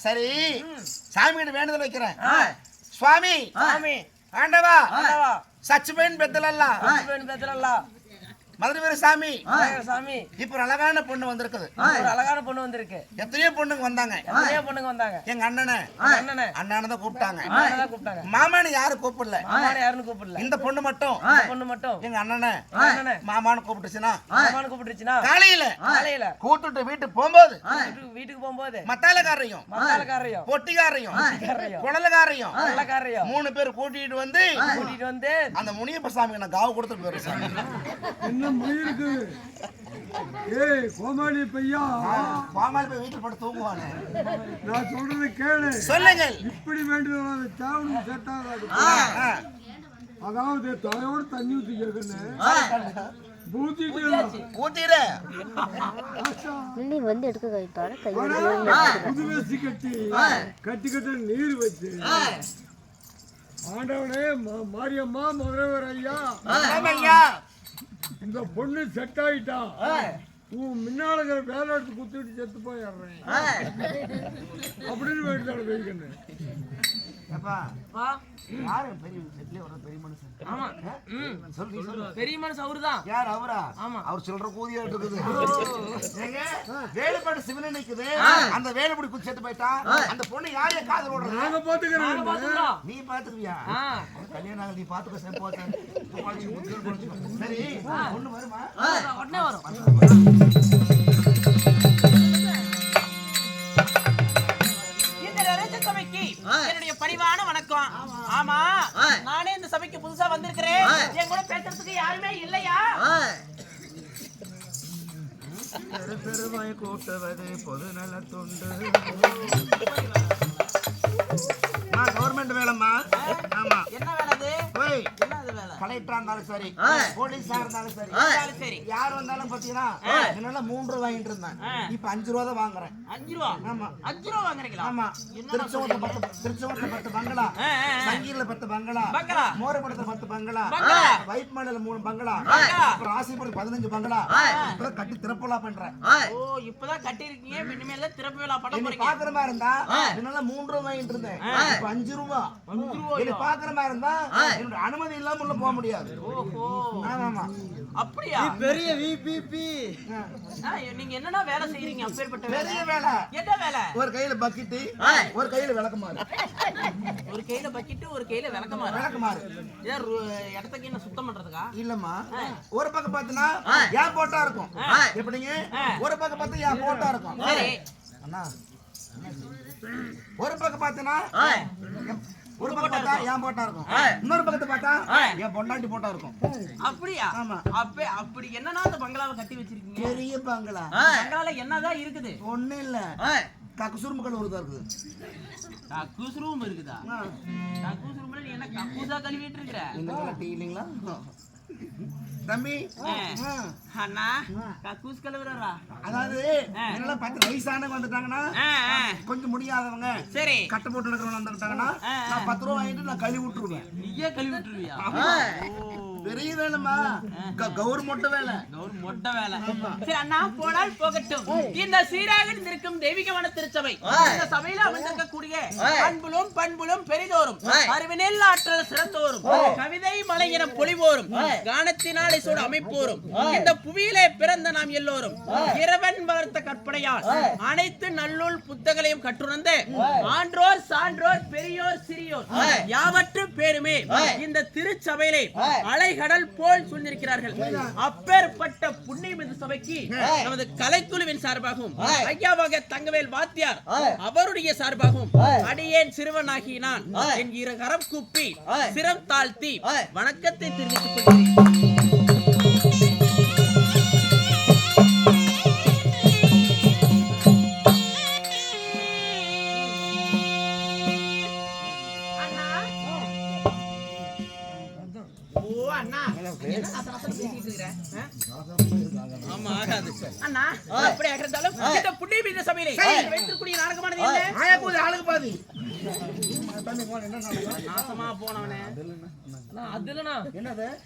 சரி சாமி வேண்டுதல் வைக்கிறேன். சுவாமி ஆண்டவா சச்சுபேன் பெத்தலல்லா மதுரை வீர சாமி சாமி இப்ப ஒரு அழகான பொண்ணு வந்திருக்குது. ஒரு அழகான பொண்ணு வந்திருக்கு. எத்தனையோ பொண்ணுங்க வந்தாங்க. எங்க அண்ணனை தான் கூப்பிட்டாங்க. மாமான்னு யாரும் கூப்பிடல. இந்த பொண்ணு மட்டும் எங்க அண்ணனை மாமான்னு கூப்பிட்டுச்சுன்னா காலையில கூப்பிட்டு வீட்டுக்கு போகும்போது மத்தாலக்காரையும் பொட்டிக்காரையும் குழலக்காரையும் 3 பேர் கூட்டிட்டு வந்து அந்த முனியப்ப சாமி நான் காவு கொடுத்துட்டு போயிருக்கேன். ஏய் கோமாளி பையா, கோமாளி பையா வீட்டுல போட்டு தூங்குவானே. நான் சொல்றது கேளு. சொல்லுங்க. இப்படி வேண்டியது சாவணும் செட் ஆகாது. அதாவது தலையோட தண்ணி ஊத்தி கேட்கணும். புது வேசி கட்டி நீர் வச்சு ஆண்டவனே மாரியம்மா மதுரவர் ஐயா இந்த பொண்ணு செட் ஆயிட்டா உன் முன்னால வேலை எடுத்து குத்திட்டு செத்து போயிடுறேன் அப்படின்னு வேண்டியதான வைக்கணும். பெரிய மனுஷன் அவருதான். யார் அவரா? அவர் சில்லற கூதியா இருக்குது. வேலுப்பாடு சிவனை நிக்குது. அந்த வேலுப்படி குச்சி செத்து போயிட்டா அந்த பொண்ணு யாரைய காதல் ஓடுறது? நாங்க பாத்துக்கிறோம். நீ பாத்துக்குவியா? கல்யாணம் நீ பாத்துக்க செம்போத்தேன். சரி பொண்ணு வருமா? உடனே வரும். என்னுடைய பணிவான வணக்கம். ஆமா, நானே இந்த சபைக்கு புதுசா வந்திருக்கிறேன். என் கூட பேசுறதுக்கு யாருமே இல்லையா? பெருமாய் கூட்டுவது பொது நல தொண்டு. கவர்மெண்ட் வேலைமா. ஆமா. என்ன வேலை அது? என்ன அது வேலை? கலெக்டரா இருந்தாலும் சரி, போலீஸா இருந்தாலும் சரி, யார் வந்தாலும் பாத்தீங்கன்னா என்னால 3 ரூபா வாங்கிட்டு இருந்தேன். இப்ப 5 ரூபா தான் வாங்குறேன். 5 ரூபா? ஆமா. 5 ரூபா வாங்குறீங்களா? ஆமா. திருச்செங்கோட்டுல 10 பங்களா, சங்கீர்ல 10 பங்களா, மோரப்படத்துல 10 பங்களா, வைப்மலையில 3 பங்களா, அப்புறம் ராசிபுரம் 15 பங்களா. இப்பதான் கட்டி திறப்புலா பண்றேன். ஓ, இப்பதான் கட்டி இருக்கீங்க. இனிமேல திறப்பு விழா பண்ண போறீங்க. பாக்குற மாதிரி இருந்தா என்னால 3 ரூபா வாங்கிட்டு இருந்தேன். இப்ப 5 ரூபா. என்ன பாக்குற மாதிரி இருந்தா என்னோட அனுமதி இல்லாம உள்ள போக முடியாது. ஓஹோ. ஆமாமா. அப்படியா? பெரிய விபிபி. நீங்க என்னன்னா வேலை செய்றீங்க? அப்பேர்ப்பட்ட பெரிய வேலை. என்ன வேலை? ஒரு கையில பக்கெட், ஒரு கையில விளக்குமாறு. ஒரு கையில பக்கெட், ஒரு கையில விளக்குமாறு. இடத்துக்கு என்ன சுத்தம் பண்றதுக்கா? இல்லம்மா. ஒரு பக்கம் பார்த்தனா ஏன் போட்டா இருக்கும். எப்படிங்க? ஒரு பக்கம் பார்த்தா ஏன் போட்டா இருக்கும். சரி அண்ணா, ஒரு பக்கம் பார்த்தனா ஒரு பக்கம் பார்த்தா ஏன் போட்டா இருக்கும். இன்னொரு பக்கத்தை பார்த்தா ஏன் பொண்டாட்டி போட்டா இருக்கும். அப்படியா? ஆமா. அப்படி என்னன்னா அந்த பங்களாவை கட்டி வச்சிருக்கீங்க? பெரிய பங்களா. பங்களால என்னதான் இருக்குது? ஒண்ணு இல்ல, கக்குசுரும்புகள் ஒருதா இருக்குது. கக்கூஸ் ரூம் இருக்குதா? கக்கூஸ் ரூம்ல நீ என்ன கக்கூஸா கழுவிட்டு இருக்கற? இந்த டீ இல்லீங்களா தம்பி? அண்ணா கக்கூஸ் கழுவுறா. அதாவது என்னெல்லாம் 10 வயசானவங்க வந்துட்டாங்கன்னா, கொஞ்சம் முடியாதவங்க, சரி கட்ட போட்டு நடக்கிறவங்க வந்துட்டாங்கன்னா நான் 10 ரூபா வாங்கிட்டு நான் கழுவி விட்டுருவேன். நீயே கழுவி விட்டுருவியா? பெரிய வேலைமா. கவர்மெண்ட் வேலை. கவர்மெண்ட் வேலை. சரி அண்ணா, போனால் போகட்டும். இந்த சீராக இருக்கும் தெய்வீகமான திருச்சபை, இந்த சபையில அமர்ந்திருக்கக்கூடிய பண்புலும் பெரிதோறும், அறிவினில் ஆற்றல் சிறந்தோரும், கவிதை மலை என பொலிவோரும், கானத்தினால் இசோடு அமைப்போரும், இந்த புவியிலே பிறந்த நாம் எல்லோரும் இறைவன் வளர்த்த கற்பனையால் அனைத்து நல்லூல் புத்தகங்களையும் கற்றுணர்ந்து ஆன்றோர் சான்றோர் பெரியோர் சிறியோர் யாவற்றும் பேருமே இந்த திருச்சபையிலே அலைகடல் போல் சூழ்ந்திருக்கிறார்கள். அப்பேற்பட்ட புண்ணியம் இந்த சபைக்கு நமது கலைக்குழுவின் சார்பாகவும் ஐயாவாக தங்கவேல் வாத்தியார் அவருடைய சார்பாகவும் அடியேன் சிறுவனாகி நான் என் 2 கரம் கூப்பி சிரம் தாழ்த்தி வணக்கத்தை தெரிவித்துக் கொள்கிறேன்.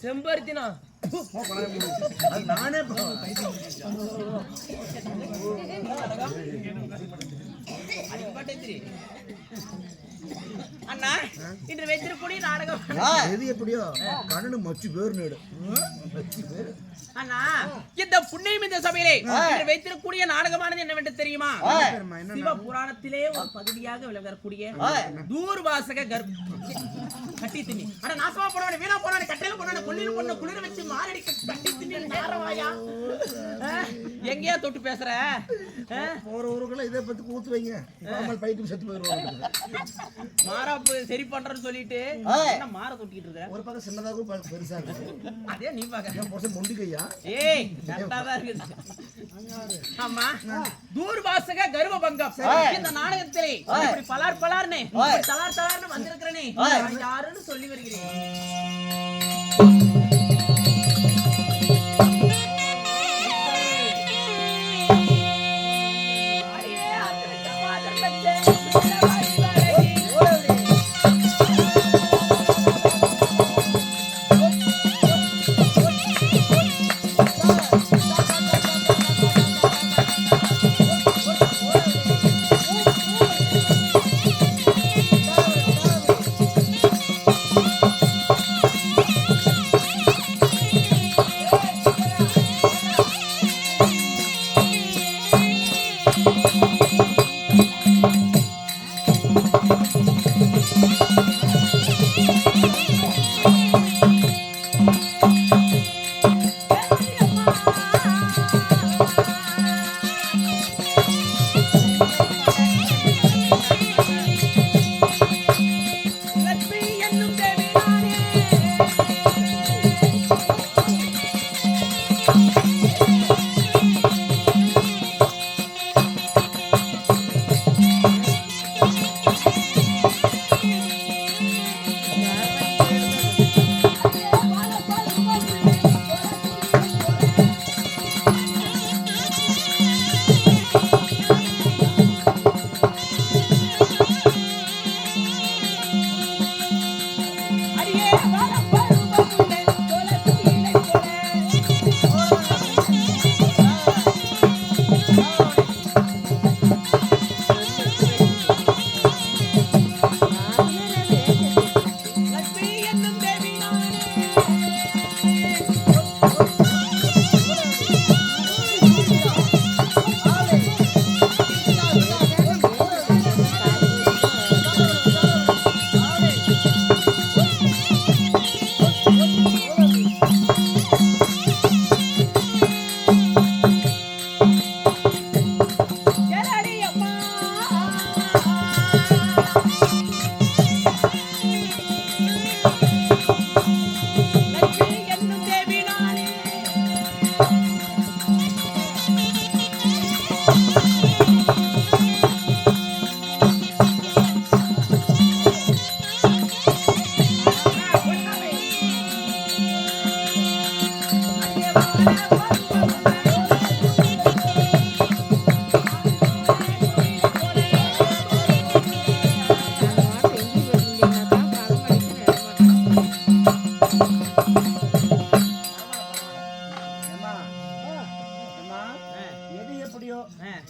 செம்பருத்தினா நானே அண்ணா இன்று வைத்திருக்கூடிய நாடகம் எது எப்படியோ கண்ணனு மச்சு பேர் நேடு. அண்ணா இந்த புண்ணியம் இந்த சபையிலே இன்று வைத்திருக்கக்கூடிய நாடகமானது என்னவென்று தெரியுமா? சிவ புராணத்திலே ஒரு பகுதியாக விளங்கக்கூடிய தூர்வாசக கட்டி திணி. அட நாசமா போனவனே, வீணா போனவனே, கட்டையில போனவனே, கொள்ளில போன குளிர வச்சு மாரடிக்க கட்டி திணி நேரவாயா? எங்கயா தொட்டு பேசுற? ஒரு ஊருக்குள்ள இதை பத்தி கூத்து வைங்க, பைட்டு செத்து போயிருவாங்க. மாறாப்பு சரி பண்றேன்னு சொல்லிட்டு என்ன மாற தொட்டிட்டு இருக்க? ஒரு பக்கம் சின்னதாக பெருசா இருக்கு. அதே நீ பாக்க மொண்டிக்கையா? ஏய் கரெக்டாதான் இருக்குது. ஆமா, தூர்வாசக கர்வ பங்கம். இந்த நாடகத்திலே இப்படி பலார் பலார்னு தலார் தலார்னு வந்திருக்கிறனே, யாருன்னு சொல்லி வருகிறேன்.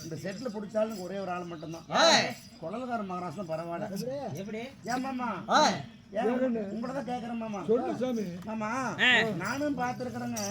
இந்த செட்ல பிடிச்சாலும் ஒரே ஒரு ஆள் மட்டும்தான். குழல்கார மகாராஷ்டிரம் பரவாயில்ல. எப்படி? ஏன் மாமா? உங்களதான் கேக்குறேன் மாமா. சொல்லு சாமி. மாமா நானும் பாத்துருக்கிறேங்க.